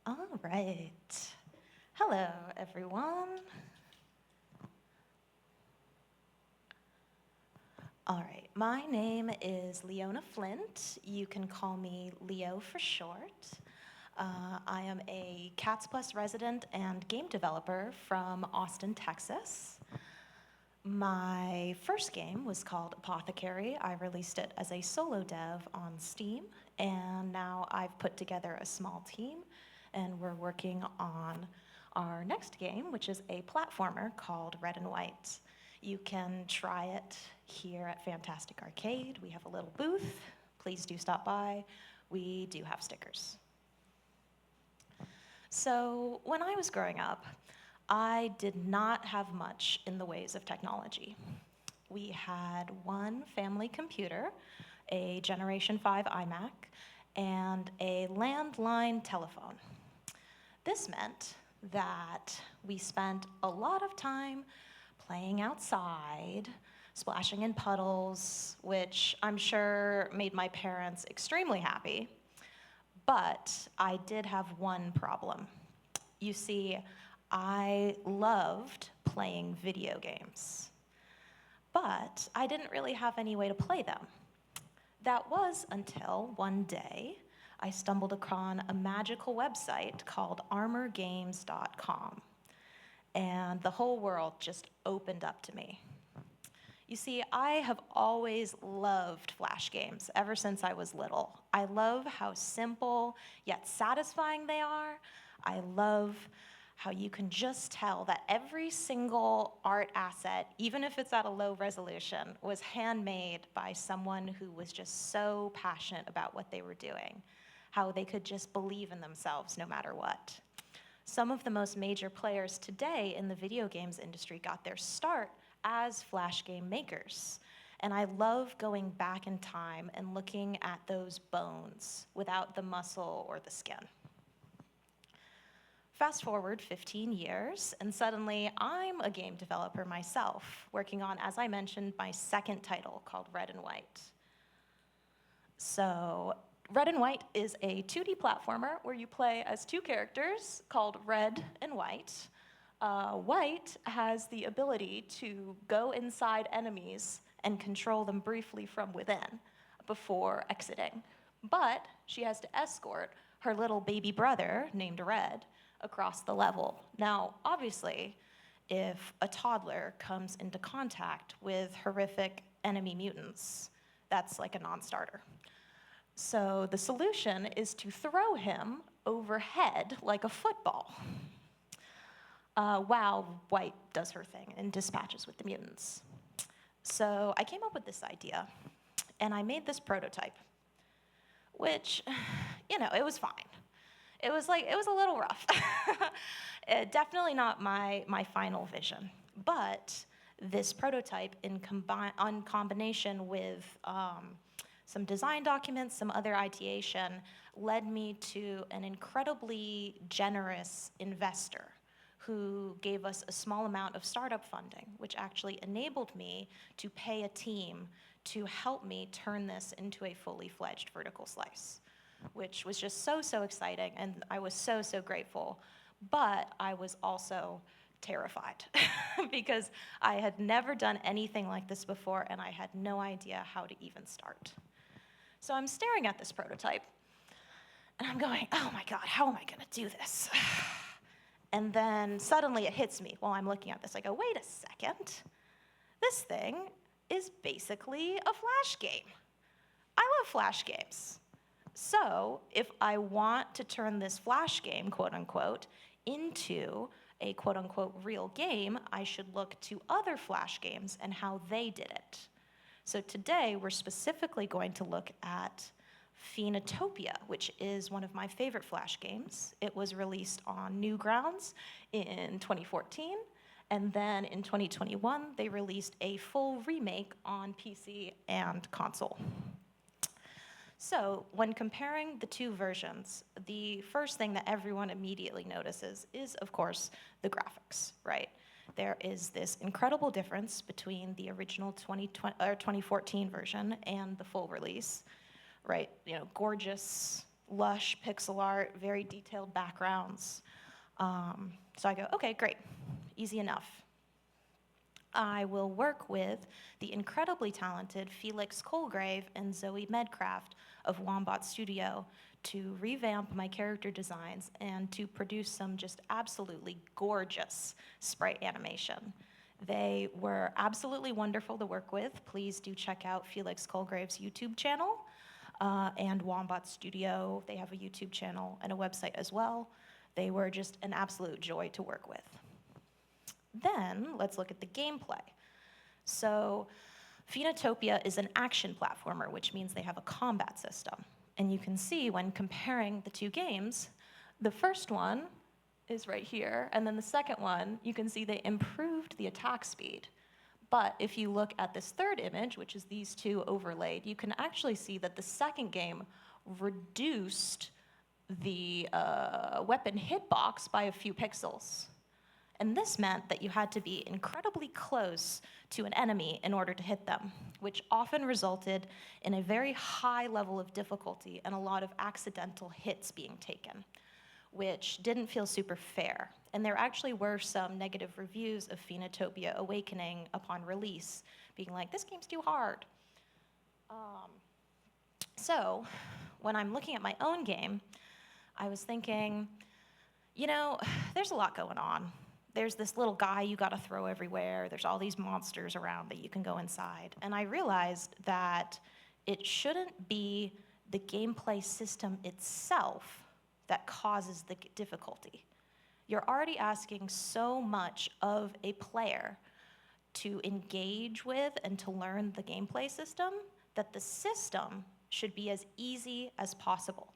All right. Hello, everyone. All right, my name is Leona Flint. You can call me Leo for short. I am a Cats Plus resident and game developer from Austin, Texas. My first game was called Apothecary. I released it as a solo dev on Steam, and now I've put together a small team, and we're working on our next game, which is a platformer called Red and White. You can try it here at Fantastic Arcade. We have a little booth. Please do stop by. We do have stickers. So, when I was growing up, I did not have much in the ways of technology. We had one family computer, a Generation 5 iMac, and a landline telephone. This meant that we spent a lot of time playing outside, splashing in puddles, which I'm sure made my parents extremely happy. But I did have one problem. You see, I loved playing video games, but I didn't really have any way to play them. That was until one day I stumbled upon a magical website called armorgames.com, and the whole world just opened up to me. You see, I have always loved Flash games ever since I was little. I love how simple yet satisfying they are. I love how you can just tell that every single art asset, even if it's at a low resolution, was handmade by someone who was just so passionate about what they were doing, how they could just believe in themselves no matter what. Some of the most major players today in the video games industry got their start as Flash game makers. And I love going back in time and looking at those bones without the muscle or the skin. Fast forward 15 years, and suddenly I'm a game developer myself, working on, as I mentioned, my second title called Red and White. So, Red and White is a 2D platformer where you play as two characters called Red and White. White has the ability to go inside enemies and control them briefly from within before exiting. But she has to escort her little baby brother, named Red, across the level. Now, obviously, if a toddler comes into contact with horrific enemy mutants, that's like a non-starter. So the solution is to throw him overhead like a football, while White does her thing and dispatches with the mutants. So I came up with this idea, and I made this prototype, which, it was fine. It was a little rough. Definitely not my final vision. But this prototype, in combination with some design documents, some other ideation, led me to an incredibly generous investor who gave us a small amount of startup funding, which actually enabled me to pay a team to help me turn this into a fully fledged vertical slice, which was just so exciting, and I was so grateful. But I was also terrified because I had never done anything like this before, and I had no idea how to even start. So I'm staring at this prototype, and I'm going, oh my God, how am I gonna do this? And then suddenly it hits me while I'm looking at this. I go, wait a second. This thing is basically a Flash game. I love Flash games. So if I want to turn this Flash game, quote unquote, into a quote unquote real game, I should look to other Flash games and how they did it. So today we're specifically going to look at Phoenotopia, which is one of my favorite Flash games. It was released on Newgrounds in 2014, and then in 2021 they released a full remake on PC and console. So when comparing the two versions, the first thing that everyone immediately notices is, of course, the graphics, right? There is this incredible difference between the original 2014 version and the full release, right? Gorgeous lush pixel art, very detailed backgrounds. So I go, okay, great, easy enough. I will work with the incredibly talented Felix Colgrave and Zoe Medcraft of Wombat Studio to revamp my character designs and to produce some just absolutely gorgeous sprite animation. They were absolutely wonderful to work with. Please do check out Felix Colgrave's YouTube channel and Wombat Studio. They have a YouTube channel and a website as well. They were just an absolute joy to work with. Then let's look at the gameplay. So Phoenotopia is an action platformer, which means they have a combat system. And you can see when comparing the two games, the first one is right here, and then the second one, you can see they improved the attack speed. But if you look at this third image, which is these two overlaid, you can actually see that the second game reduced the weapon hitbox by a few pixels. And this meant that you had to be incredibly close to an enemy in order to hit them, which often resulted in a very high level of difficulty and a lot of accidental hits being taken, which didn't feel super fair. And there actually were some negative reviews of Phoenotopia Awakening upon release, being like, this game's too hard. So when I'm looking at my own game, I was thinking, you know, there's a lot going on. There's this little guy you gotta throw everywhere. There's all these monsters around that you can go inside. And I realized that it shouldn't be the gameplay system itself that causes the difficulty. You're already asking so much of a player to engage with and to learn the gameplay system that the system should be as easy as possible.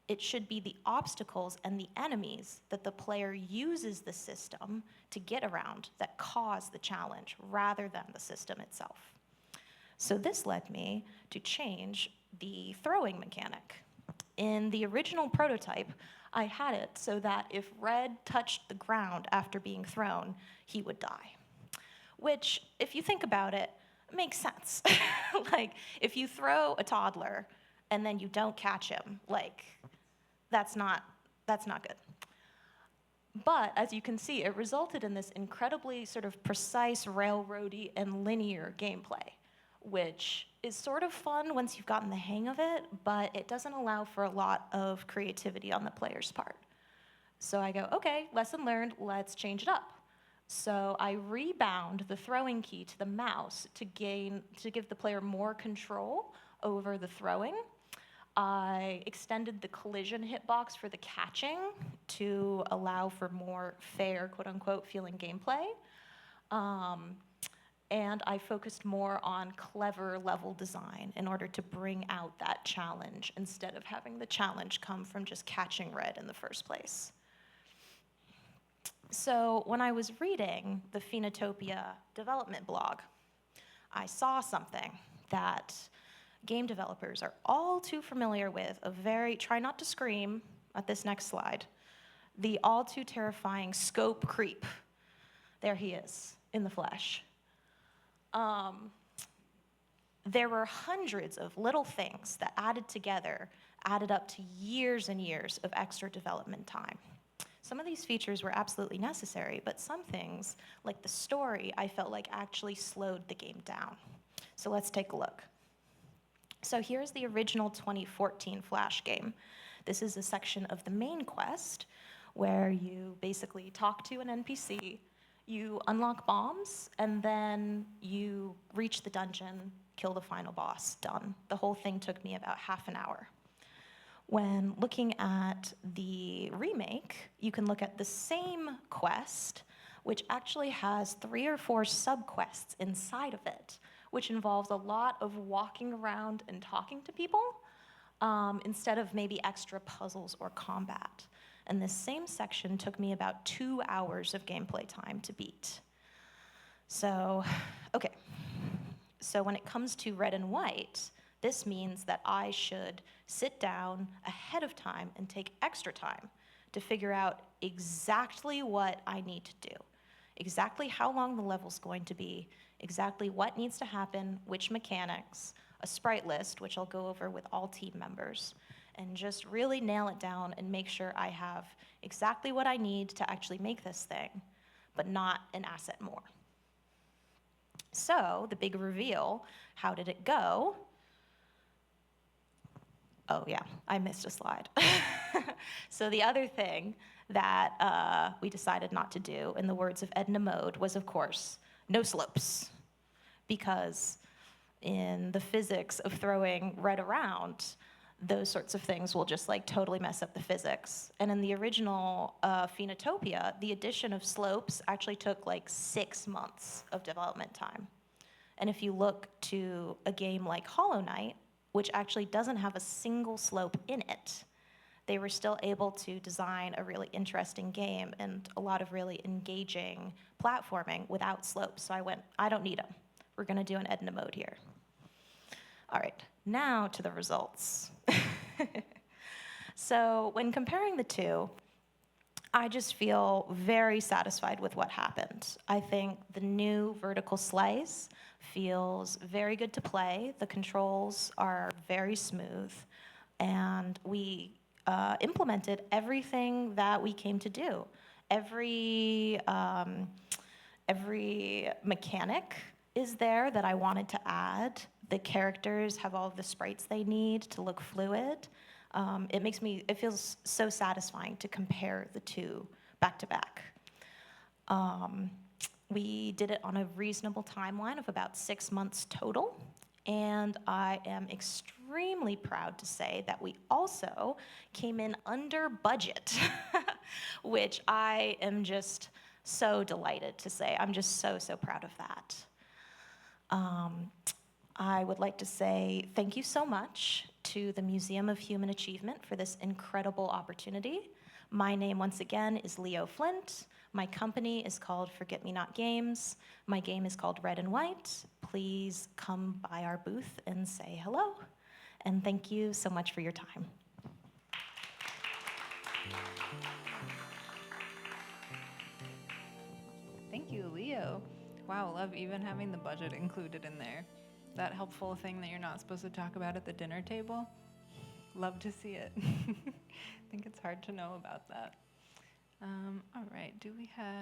It should be the obstacles and the enemies that the player uses the system to get around that cause the challenge rather than the system itself. So this led me to change the throwing mechanic. In the original prototype, I had it so that if Red touched the ground after being thrown, he would die. Which, if you think about it, makes sense. Like, if you throw a toddler and then you don't catch him, like, that's not good. But as you can see, it resulted in this incredibly sort of precise, railroady, and linear gameplay, which is sort of fun once you've gotten the hang of it, but it doesn't allow for a lot of creativity on the player's part. So I go, okay, lesson learned, let's change it up. So I rebound the throwing key to the mouse to give the player more control over the throwing. I extended the collision hitbox for the catching to allow for more fair, quote-unquote, feeling gameplay. And I focused more on clever level design in order to bring out that challenge instead of having the challenge come from just catching Red in the first place. So when I was reading the Phoenotopia development blog, I saw something that game developers are all too familiar with, try not to scream at this next slide, the all too terrifying scope creep. There he is, in the flesh. There were hundreds of little things that added up to years and years of extra development time. Some of these features were absolutely necessary, but some things, like the story, I felt like actually slowed the game down. So let's take a look. So here's the original 2014 Flash game. This is a section of the main quest where you basically talk to an NPC, you unlock bombs, and then you reach the dungeon, kill the final boss, done. The whole thing took me about half an hour. When looking at the remake, you can look at the same quest, which actually has 3 or 4 subquests inside of it, which involves a lot of walking around and talking to people, instead of maybe extra puzzles or combat. And this same section took me about 2 hours of gameplay time to beat. So, okay. So when it comes to Red and White, this means that I should sit down ahead of time and take extra time to figure out exactly what I need to do, exactly how long the level's going to be, exactly what needs to happen, which mechanics, a sprite list, which I'll go over with all team members, and just really nail it down and make sure I have exactly what I need to actually make this thing, but not an asset more. So the big reveal, how did it go? Oh yeah, I missed a slide. So the other thing that we decided not to do, in the words of Edna Mode, was of course, no slopes. Because in the physics of throwing red around, those sorts of things will just like totally mess up the physics. And in the original Phoenotopia, the addition of slopes actually took like 6 months of development time. And if you look to a game like Hollow Knight, which actually doesn't have a single slope in it, they were still able to design a really interesting game and a lot of really engaging platforming without slopes. So I went, I don't need them. We're gonna do an Edna Mode here. All right, now to the results. So when comparing the two, I just feel very satisfied with what happened. I think the new vertical slice feels very good to play. The controls are very smooth, and we implemented everything that we came to do. Every mechanic is there that I wanted to add. The characters have all of the sprites they need to look fluid. It feels so satisfying to compare the two back to back. We did it on a reasonable timeline of about 6 months total. And I am extremely proud to say that we also came in under budget, which I am just so delighted to say. I'm just so, so proud of that. I would like to say thank you so much to the Museum of Human Achievement for this incredible opportunity. My name, once again, is Leo Flint. My company is called Forget Me Not Games. My game is called Red and White. Please come by our booth and say hello. And thank you so much for your time. Thank you, Leo. Wow, love even having the budget included in there. That helpful thing that you're not supposed to talk about at the dinner table. Love to see it. I think it's hard to know about that. All right, do we have...